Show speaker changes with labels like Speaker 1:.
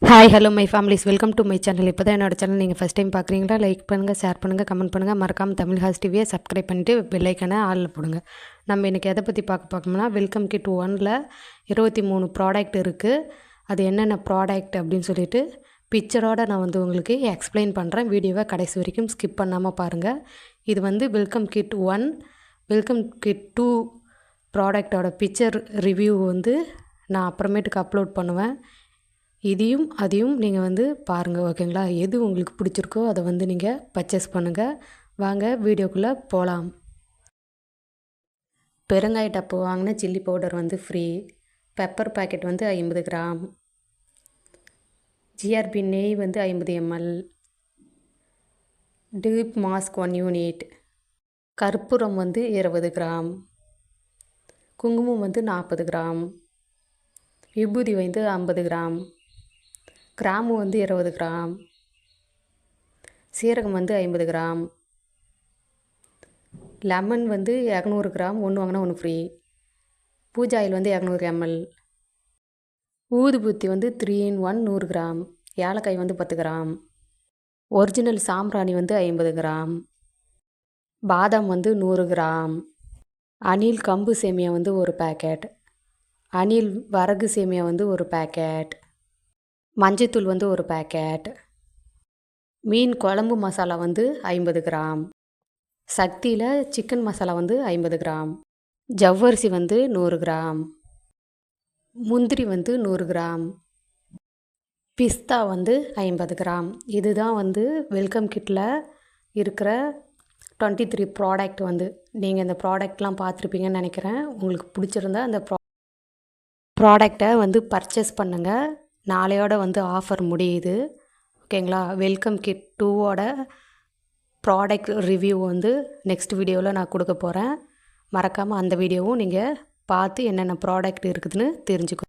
Speaker 1: Hi hello my families welcome to my channel. இப்போ தான் என்னோட சேனல் நீங்கள் ஃபஸ்ட் டைம் பார்க்குறீங்களா? லைக் பண்ணுங்கள், ஷேர் பண்ணுங்கள், கமெண்ட் பண்ணுங்கள். மறக்காமல் தமிழ் ஹாஸ் டிவியை சப்ஸ்கிரைப் பண்ணிவிட்டு பெல்லைக்கான ஆளில் போடுங்க. நம்ம இன்றைக்கி எதை பற்றி பார்க்கணும்னா வெல்கம் கிட் 1ல் 23 ப்ராடக்ட் இருக்குது. அது என்னென்ன ப்ராடக்ட் அப்படின்னு சொல்லிட்டு பிக்சரோடு நான் உங்களுக்கு எக்ஸ்பிளைன் பண்ணுறேன். வீடியோவை கடைசி வரைக்கும் ஸ்கிப் பண்ணாமல் பாருங்கள். இது வெல்கம் கிட் 1, வெல்கம் கிட் 2 ப்ராடக்டோட பிக்சர் ரிவ்யூ நான் அப்புறமேட்டுக்கு அப்லோட் பண்ணுவேன். இதையும் அதையும் நீங்கள் பாருங்கள், ஓகேங்களா? எது உங்களுக்கு பிடிச்சிருக்கோ அதை நீங்கள் பர்ச்சேஸ் பண்ணுங்கள். வாங்க வீடியோக்குள்ளே போகலாம். பெருங்காய டப்பு வாங்கின chilli powder free. Pepper packet 50 gram. GRB நெய் 50 ml. Deep mask 1 unit. கற்பூரம் 20 கிராம். குங்குமம் 40 கிராம். விபூதி 50 கிராம். கிராம்பு 20 கிராம். சீரகம் 50 கிராம். Lemon 200 gram. ஒன்று வாங்கினா ஒன்று ஃப்ரீ. Pooja oil 200 ml. ஊதுபத்தி 3 in 1 100 கிராம். ஏலக்காய் 10 கிராம். ஒரிஜினல் சாம்பிராணி 50 கிராம். பாதாம் 100 கிராம். அணில் கம்பு சேமியா ஒரு பேக்கெட். அணில் வரகு சேமியா ஒரு பேக்கெட். மஞ்சத்தூள் ஒரு பேக்கெட். மீன் குழம்பு மசாலா 50 கிராம். சக்தியில் சிக்கன் மசாலா 50 கிராம். ஜவ்வரிசி 100 கிராம். முந்திரி 100 கிராம். பிஸ்தா 50 கிராம். இதுதான் வெல்கம் கிட்டில் இருக்கிற 23 ப்ராடக்ட். நீங்கள் இந்த ப்ராடக்ட்லாம் பார்த்துருப்பீங்கன்னு நினைக்கிறேன். உங்களுக்கு பிடிச்சிருந்தா அந்த ப்ராடக்டை பர்ச்சேஸ் பண்ணுங்கள். நாளையோட ஆஃபர் முடியுது, ஓகேங்களா? வெல்கம் கிட் 2ஓட ப்ராடக்ட் ரிவ்யூ நெக்ஸ்ட் வீடியோவில் நான் கொடுக்க போகிறேன். மறக்காமல் அந்த வீடியோவும் நீங்கள் பார்த்து என்னென்ன ப்ராடக்ட் இருக்குதுன்னு தெரிஞ்சுக்கோ.